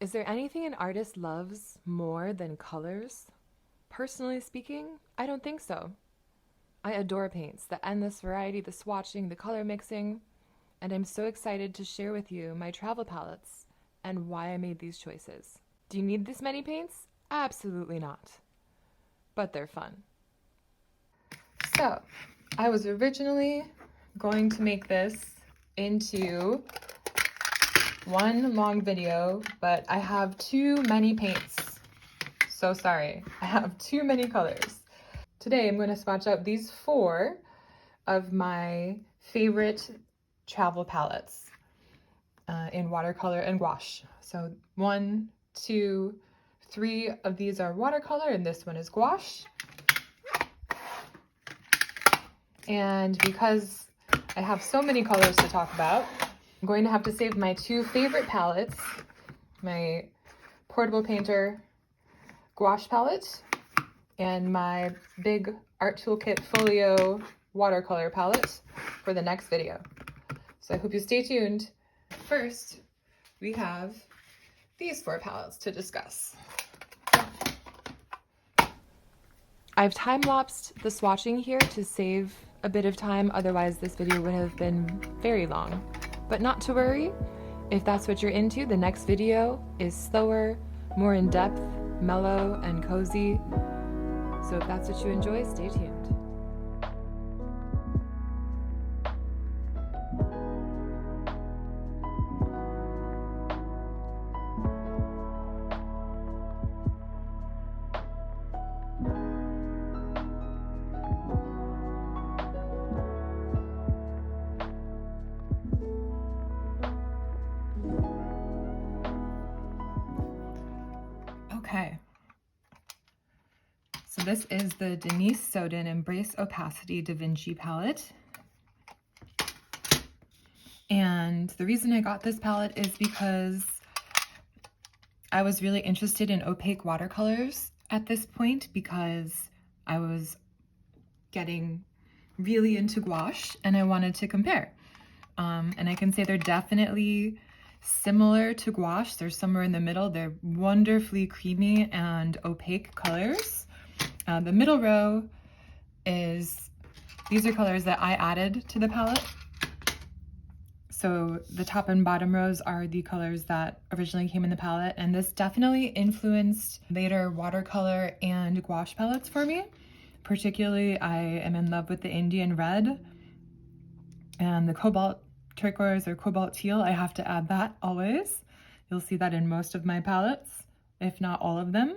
Is there anything an artist loves more than colors? Personally speaking, I don't think so. I adore paints, the endless variety, the swatching, the color mixing, and I'm so excited to share with you my travel palettes and why I made these choices. Do you need this many paints? Absolutely not. But they're fun. So, I was originally going to make this into one long video, but I have too many paints. So sorry, I have too many colors. Today I'm going to swatch out these 4 of my favorite travel palettes in watercolor and gouache. So 1, 2, 3 of these are watercolor and this one is gouache. And because I have so many colors to talk about, I'm going to have to save my 2 favorite palettes, my portable painter gouache palette and my big Art Toolkit Folio watercolor palette for the next video. So I hope you stay tuned. First, we have these 4 palettes to discuss. I've time-lapsed the swatching here to save a bit of time, otherwise this video would have been very long. But not to worry, if that's what you're into, the next video is slower, more in-depth, mellow, and cozy. So if that's what you enjoy, stay tuned. Okay. So this is the Denise Soden Embrace Opacity Da Vinci palette. And the reason I got this palette is because I was really interested in opaque watercolors at this point because I was getting really into gouache and I wanted to compare. And I can say they're definitely similar to gouache. They're somewhere in the middle. They're wonderfully creamy and opaque colors. The middle row these are colors that I added to the palette. So the top and bottom rows are the colors that originally came in the palette, and this definitely influenced later watercolor and gouache palettes for me. Particularly, I am in love with the Indian red and the cobalt turquoise or cobalt teal. I have to add that always. You'll see that in most of my palettes, if not all of them.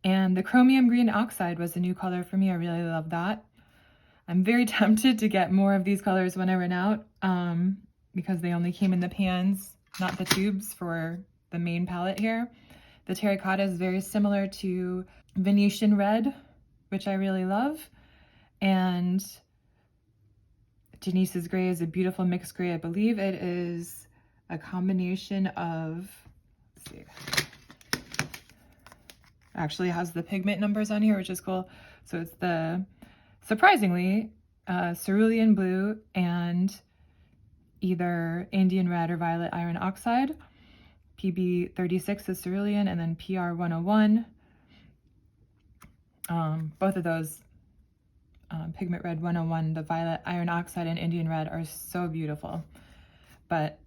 And the chromium green oxide was a new color for me. I really love that. I'm very tempted to get more of these colors when I run out because they only came in the pans, not the tubes for the main palette here. The terracotta is very similar to Venetian red, which I really love. And Denise's gray is a beautiful mixed gray. I believe it is a combination of, let's see, actually has the pigment numbers on here, which is cool. So it's the, surprisingly, cerulean blue and either Indian red or violet iron oxide. PB36 is cerulean, and then PR101. Both of those, pigment red 101, the violet iron oxide and Indian red, are so beautiful. But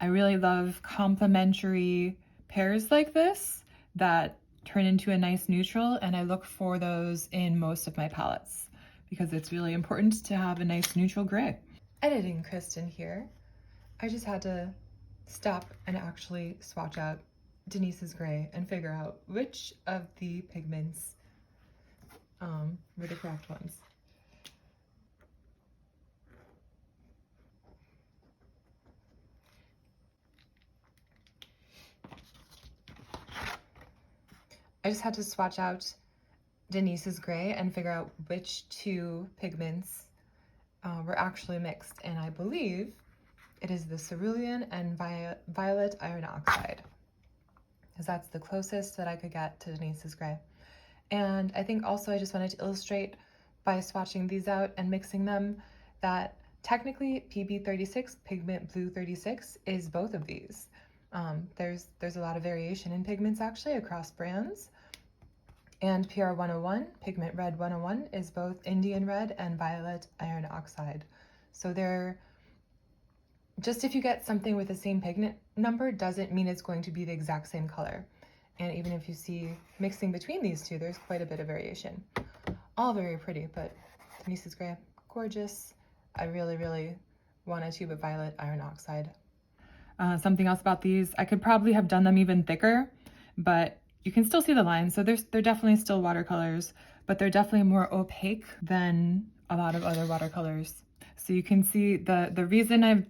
I really love complementary pairs like this that turn into a nice neutral, and I look for those in most of my palettes because it's really important to have a nice neutral gray. Editing Kristen here. I just had to stop and actually swatch out Denise's gray and figure out which of the pigments were the correct ones. I just had to swatch out Denise's gray and figure out which 2 pigments were actually mixed, and I believe it is the cerulean and violet iron oxide, because that's the closest that I could get to Denise's gray. And I think also I just wanted to illustrate by swatching these out and mixing them that technically PB36, pigment blue 36, is both of these. There's a lot of variation in pigments actually across brands. And PR 101, Pigment Red 101, is both Indian red and violet iron oxide. So they're, just if you get something with the same pigment number doesn't mean it's going to be the exact same color. And even if you see mixing between these two, there's quite a bit of variation. All very pretty, but Denise's gray, gorgeous. I really, really want a tube of violet iron oxide. Something else about these, I could probably have done them even thicker, but you can still see the lines. So they're definitely still watercolors, but they're definitely more opaque than a lot of other watercolors. So you can see the reason I've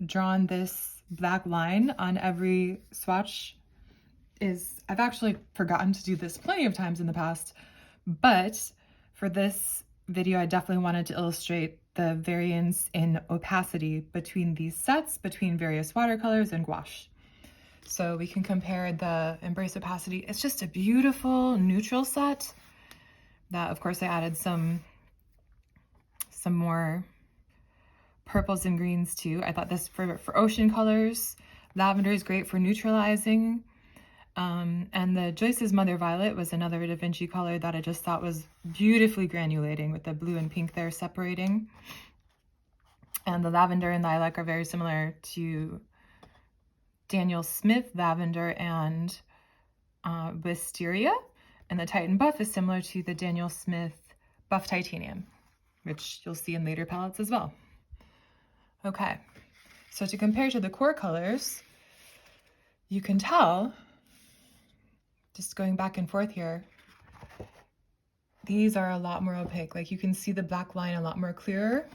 drawn this black line on every swatch is I've actually forgotten to do this plenty of times in the past, but for this video, I definitely wanted to illustrate the variance in opacity between these sets, between various watercolors and gouache. So we can compare the Embrace Opacity. It's just a beautiful neutral set that, of course, I added some more purples and greens too. I thought this for ocean colors. Lavender is great for neutralizing. And the Joyce's Mother Violet was another Da Vinci color that I just thought was beautifully granulating with the blue and pink there separating. And the lavender and lilac are very similar to Daniel Smith lavender and wisteria. And the Titan Buff is similar to the Daniel Smith Buff Titanium, which you'll see in later palettes as well. Okay, so to compare to the core colors, you can tell, just going back and forth here, these are a lot more opaque. Like you can see the black line a lot more clearer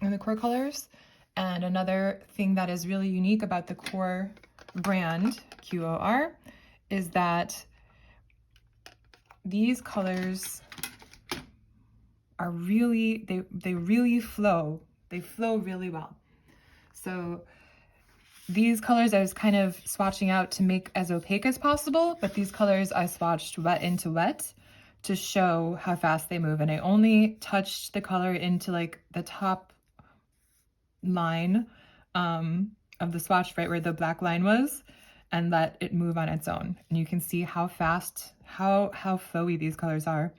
in the core colors. And another thing that is really unique about the core brand, QOR, is that these colors are really, they really flow. They flow really well. So these colors I was kind of swatching out to make as opaque as possible, but these colors I swatched wet into wet to show how fast they move. And I only touched the color into like the top line of the swatch, right where the black line was, and let it move on its own. And you can see how fast, how flowy these colors are.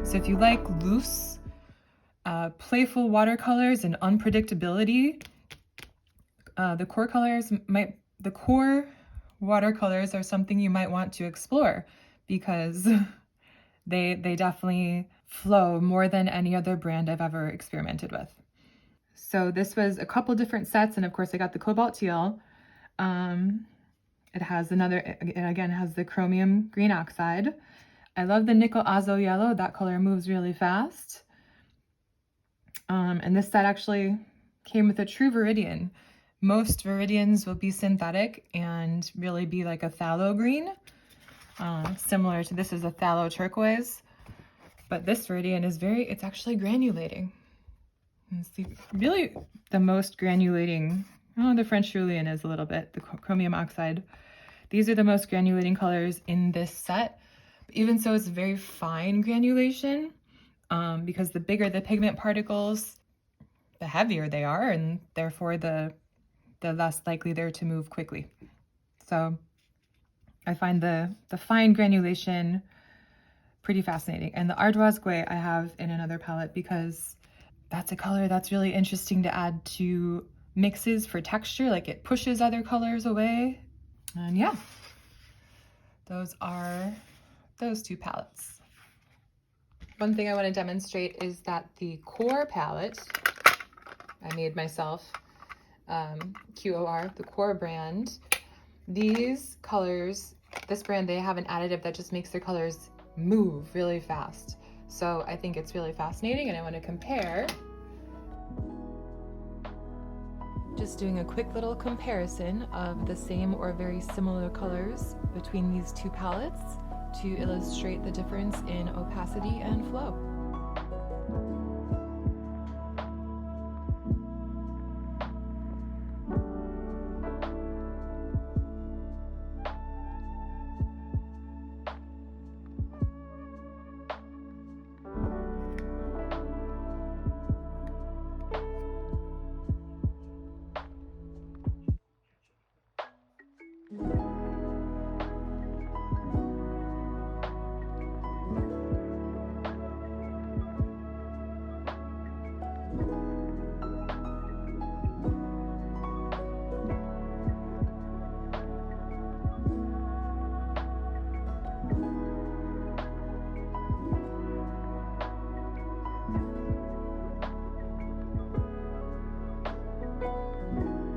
So if you like loose, playful watercolors and unpredictability, the core watercolors are something you might want to explore because they definitely flow more than any other brand I've ever experimented with. So this was a couple different sets, and of course I got the cobalt teal. It has again has the chromium green oxide. I love the nickel azo yellow. That color moves really fast. And this set actually came with a true viridian. Most viridians will be synthetic and really be like a phthalo green. Similar to this is a phthalo turquoise. But this viridian is it's actually granulating. It's really the most granulating. Oh, the French Julian is a little bit, the chromium oxide. These are the most granulating colors in this set. Even so, it's very fine granulation because the bigger the pigment particles, the heavier they are, and therefore the less likely they're to move quickly. So I find the fine granulation pretty fascinating. And the Ardoise Gouache I have in another palette because that's a color that's really interesting to add to mixes for texture, like it pushes other colors away. And yeah, those are those two palettes. One thing I want to demonstrate is that the core palette I made myself, QOR, the core brand, These colors, this brand, they have an additive that just makes their colors move really fast. So I think it's really fascinating, and I want to compare. Just doing a quick little comparison of the same or very similar colors between these two palettes to illustrate the difference in opacity and flow.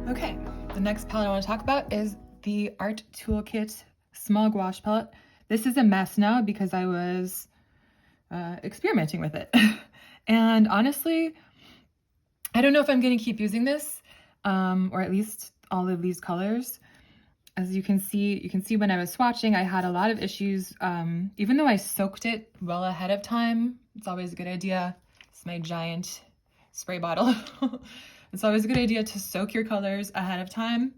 Okay, the next palette I want to talk about is the Art Toolkit Small Gouache palette. This is a mess now because I was experimenting with it. And honestly, I don't know if I'm going to keep using this, or at least all of these colors. As you can see when I was swatching, I had a lot of issues. Even though I soaked it well ahead of time, it's always a good idea. It's my giant spray bottle. It's always a good idea to soak your colors ahead of time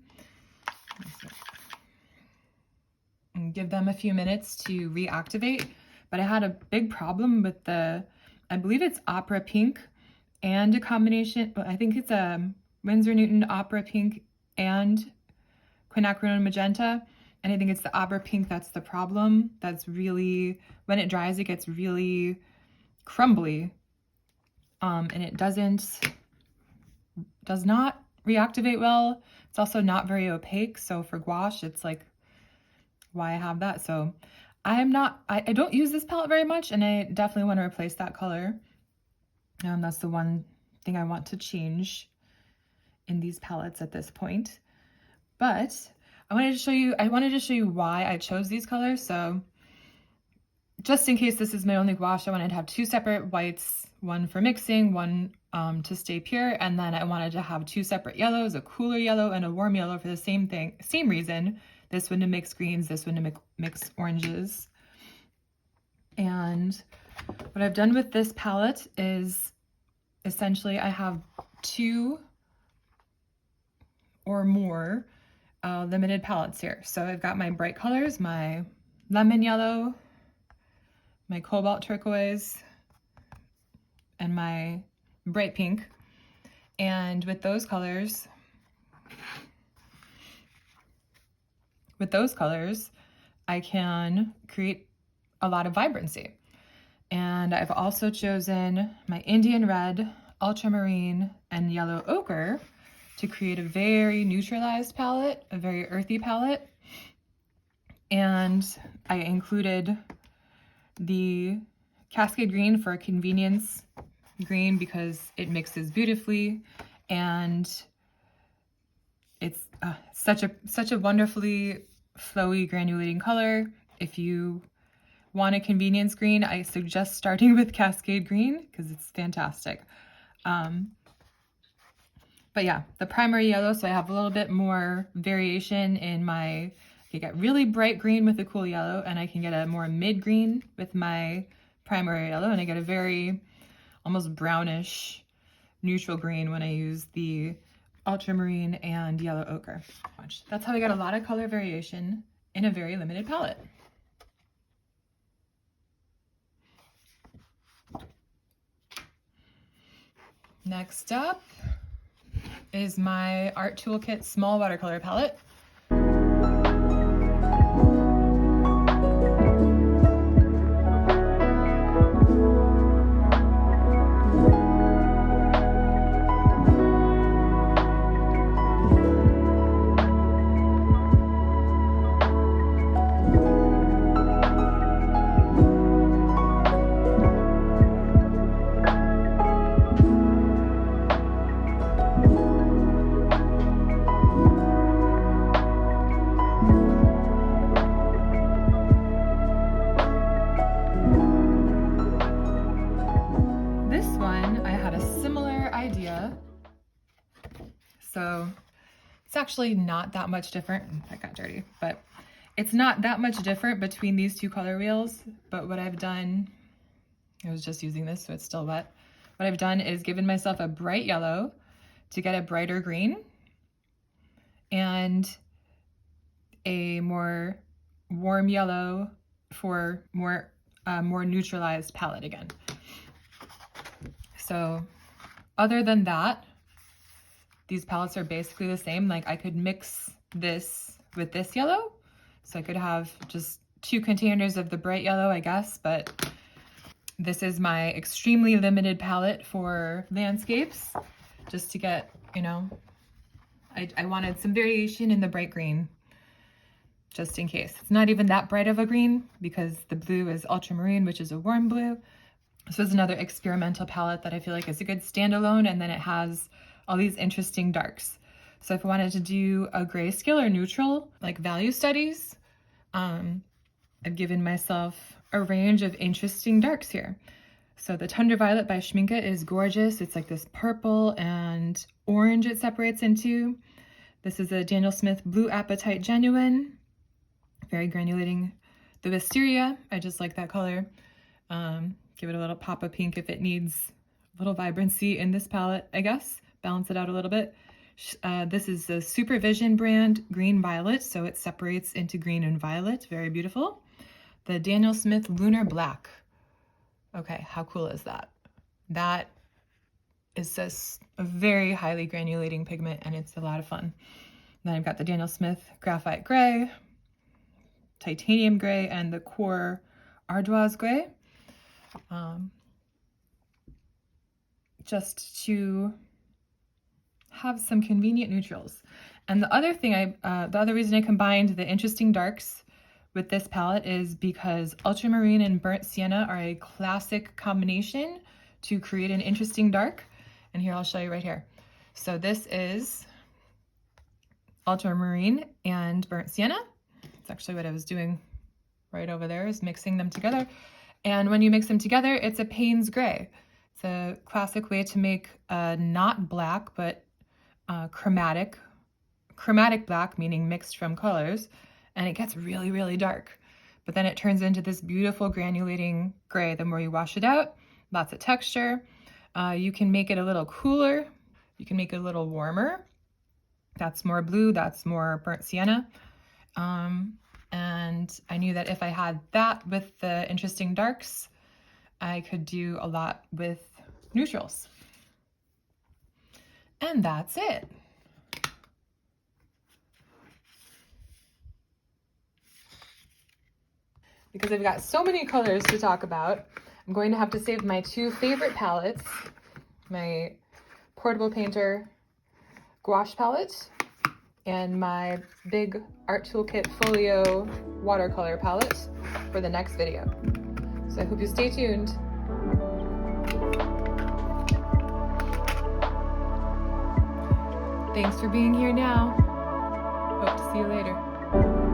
and give them a few minutes to reactivate. But I had a big problem with the, I believe it's Opera Pink and a combination, I think it's a Winsor Newton Opera Pink and Quinacridone Magenta. And I think it's the Opera Pink that's the problem. That's really, when it dries, it gets really crumbly. And it does not reactivate well. It's also not very opaque. So for gouache, it's like why I have that. So I don't use this palette very much, and I definitely want to replace that color. That's the one thing I want to change in these palettes at this point. But I wanted to show you why I chose these colors. So just in case this is my only gouache, I wanted to have two separate whites, one for mixing, one to stay pure, and then I wanted to have two separate yellows, a cooler yellow and a warm yellow for the same reason. This one to mix greens, this one to mix oranges. And what I've done with this palette is essentially I have two or more limited palettes here. So I've got my bright colors, my lemon yellow, my cobalt turquoise, and my bright pink. And with those colors, I can create a lot of vibrancy. And I've also chosen my Indian red, ultramarine, and yellow ochre to create a very neutralized palette, a very earthy palette. And I included the Cascade Green for convenience green because it mixes beautifully, and it's such a wonderfully flowy granulating color. If you want a convenience green, I suggest starting with Cascade Green because it's fantastic. But yeah, the primary yellow, so I have a little bit more variation in I can get really bright green with a cool yellow, and I can get a more mid green with my primary yellow, and I get a very almost brownish neutral green when I use the ultramarine and yellow ochre. That's how I got a lot of color variation in a very limited palette. Next up is my Art Toolkit Small Watercolor palette. So it's actually not that much different. That got dirty, but it's not that much different between these two color wheels. But what I've done, I was just using this, so it's still wet. What I've done is given myself a bright yellow to get a brighter green and a more warm yellow for more neutralized palette again. So other than that, these palettes are basically the same. Like I could mix this with this yellow. So I could have just 2 containers of the bright yellow, I guess, but this is my extremely limited palette for landscapes, just to get, you know, I wanted some variation in the bright green, just in case. It's not even that bright of a green because the blue is ultramarine, which is a warm blue. This is another experimental palette that I feel like is a good standalone, and then it has all these interesting darks. So if I wanted to do a grayscale or neutral, like value studies, I've given myself a range of interesting darks here. So the Tundra Violet by Schmincke is gorgeous. It's like this purple and orange it separates into. This is a Daniel Smith Blue Apatite Genuine, very granulating. The Wisteria, I just like that color. Give it a little pop of pink if it needs a little vibrancy in this palette, I guess. Balance it out a little bit. This is the Supervision brand Green Violet, so it separates into green and violet. Very beautiful. The Daniel Smith Lunar Black. Okay, how cool is that? That is just a very highly granulating pigment, and it's a lot of fun. Then I've got the Daniel Smith Graphite Gray, Titanium Gray, and the Core Ardoise Gray. Just to have some convenient neutrals. And the other thing the other reason I combined the interesting darks with this palette is because ultramarine and burnt sienna are a classic combination to create an interesting dark. And here, I'll show you right here. So this is ultramarine and burnt sienna. It's actually what I was doing right over there, is mixing them together. And when you mix them together, it's a Payne's gray. It's a classic way to make not black, but chromatic black, meaning mixed from colors, and it gets really, really dark. But then it turns into this beautiful granulating gray the more you wash it out. Lots of texture. You can make it a little cooler. You can make it a little warmer. That's more blue, that's more burnt sienna. And I knew that if I had that with the interesting darks, I could do a lot with neutrals. And that's it. Because I've got so many colors to talk about, I'm going to have to save my 2 favorite palettes, my Portable Painter Gouache palette and my big Art Toolkit Folio Watercolor palette for the next video. So I hope you stay tuned. Thanks for being here now. Hope to see you later.